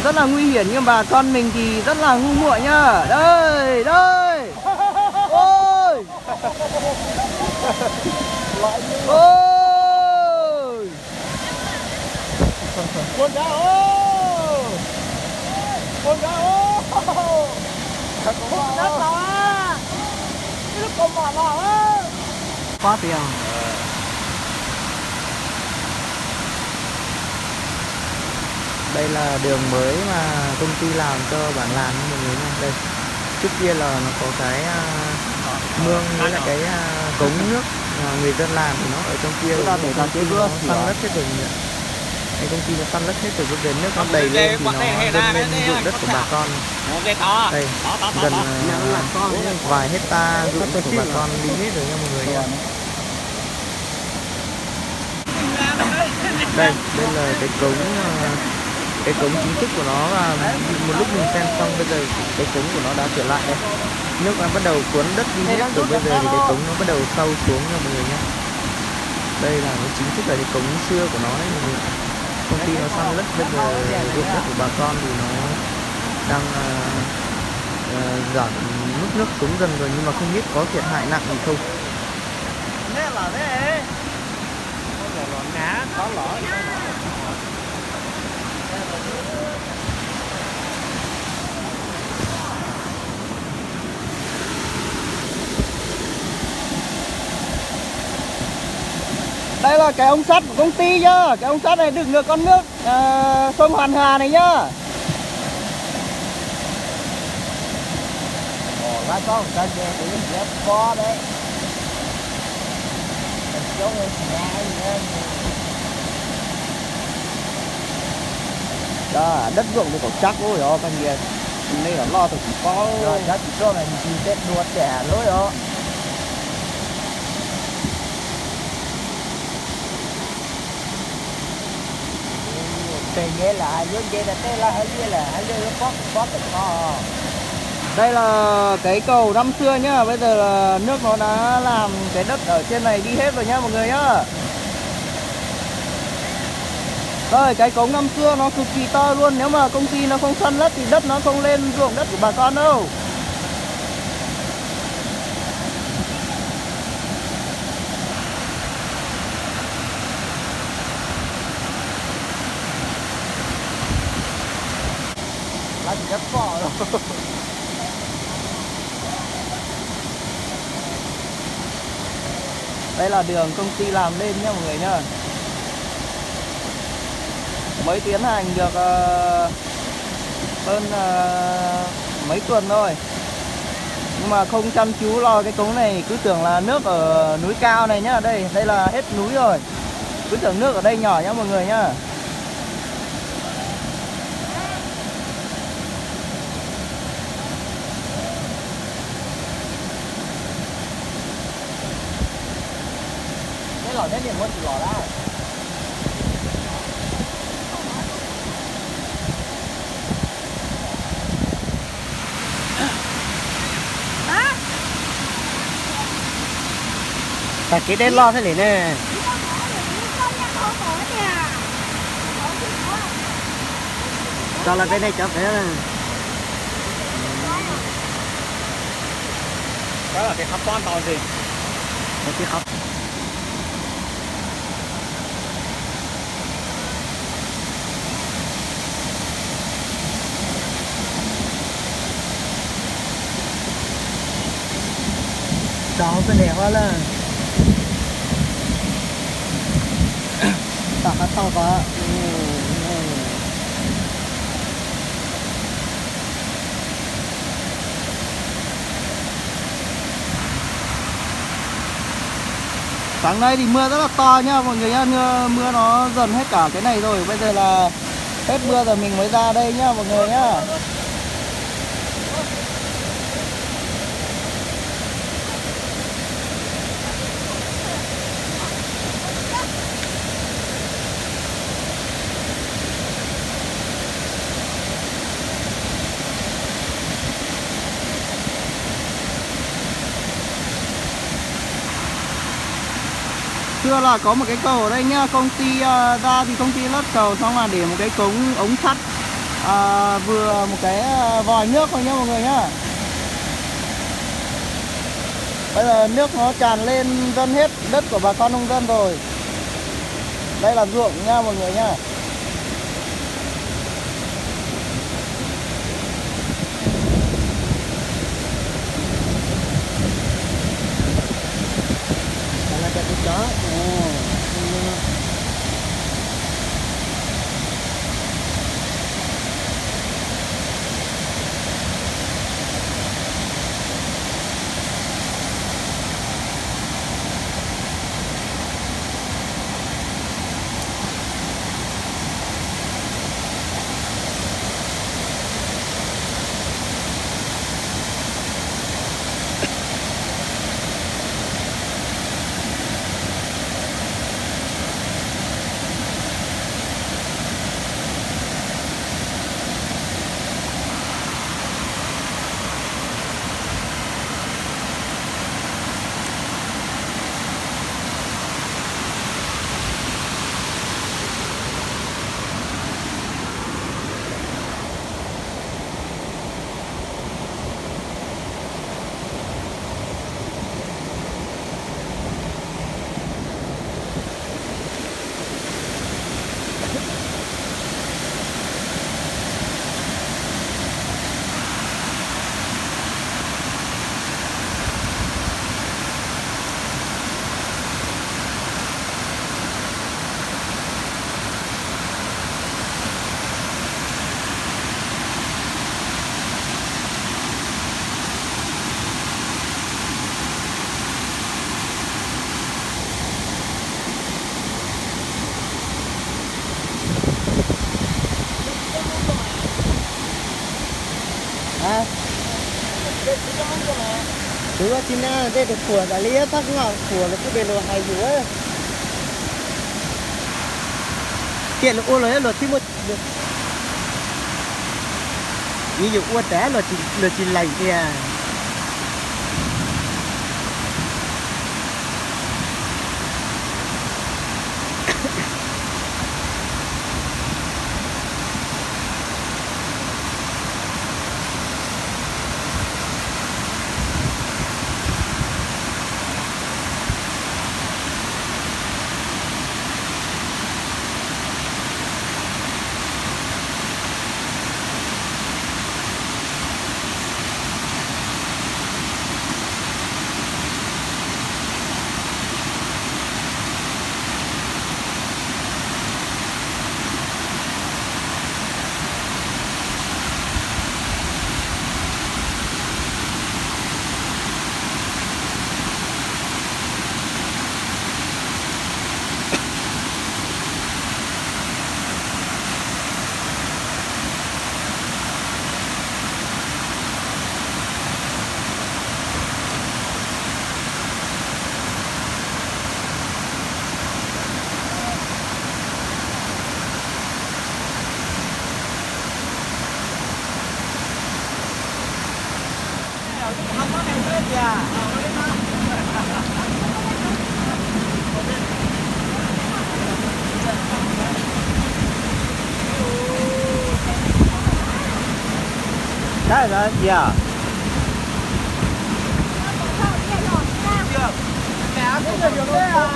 rất là nguy hiểm, nhưng bà con mình thì rất là ngu muội nhá. Đây, đây. Ôi. Ôi. Con cá ô. Con cá ô. Con đất nào á. Cái lúc con mà vào á. Quá tiền. Đây là đường mới mà công ty làm cho bản làng mọi người nha. Đây, trước kia là nó có cái mương với lại cái cống nước người dân làm thì nó ở trong kia, rồi công ty nó săn lấp hết rồi. Cái công ty nó săn lấp hết rồi, bây giờ nước nó đầy lên thì nó dâng lên ruộng đất của bà con. Đây, gần vài hecta ruộng đất của bà con đi hết rồi nha mọi người nha. Đây là cái cống chính thức của nó, và một lúc mình xem xong bây giờ cái cống của nó đã trở lại đây. Nước nó bắt đầu cuốn đất đi hết rồi, bây giờ thì cái cống nó bắt đầu sâu xuống nha mọi người nhé. Đây là cái chính thức là cái cống xưa của nó đấy mọi người. Công ty nó săn lấp bây giờ ruộng đất của bà con thì nó đang giảm mức nước xuống dần rồi, nhưng mà không biết có thiệt hại nặng gì không. Đây là cái ống sắt của công ty nhá. Cái ống sắt này đựng được con nước sông Hoàn Hà này nhá. Ra con cái gì cũng dẹp có đấy. Chỗ này nhà gì Đó, đất ruộng thì còn chắc ôi đó con gì. Đây là lo thì chỉ có rồi giá trị số này thì tết đua trẻ lối đó. Thì nghĩa là dưới kia là thế là ở dưới là ở dưới có tự kho. Đây là cái cầu năm xưa nhá. Bây giờ là nước nó đã làm cái đất ở trên này đi hết rồi nhá mọi người nhá. Đây, cái cống năm xưa nó cực kỳ to luôn. Nếu mà công ty nó không săn lấp thì đất nó không lên ruộng đất của bà con đâu. Lá chỉ rất to đâu. Đây là đường công ty làm lên nhá mọi người nhá. Mới tiến hành được hơn mấy tuần thôi, nhưng mà không chăm chú lo cái cống này, cứ tưởng là nước ở núi cao này nhá. Đây là hết núi rồi, cứ tưởng nước ở đây nhỏ nhá mọi người nhá. Cái lò thế thì muốn lò ra. Tại cái đen lo thế này nè. Cho là cái này cho phải đó là cái khắp con tàu gì cái khóc. đó cái này quá là Tao hát to quá. Sáng nay thì mưa rất là to nhá mọi người nhá. Mưa nó dần hết cả cái này rồi. Bây giờ là hết mưa rồi mình mới ra đây nhá mọi người nhá. Xưa là có một cái cầu ở đây nhá. Công ty ra thì công ty lắp cầu xong là để một cái cống ống sắt vừa một cái vòi nước thôi nhá mọi người nhá. Bây giờ nước nó tràn lên dân hết đất của bà con nông dân rồi. Đây là ruộng nha mọi người nhá. Đó là cái đó. Đúng là chính là đây được của là lý tắc ngọ của nó cứ bên đồ hay dữ ấy. Kiện là ô lối thì một được. Ví dụ ô té là chỉ lạnh kìa. Đấy là gì à? Mẹ cũng được đấy à?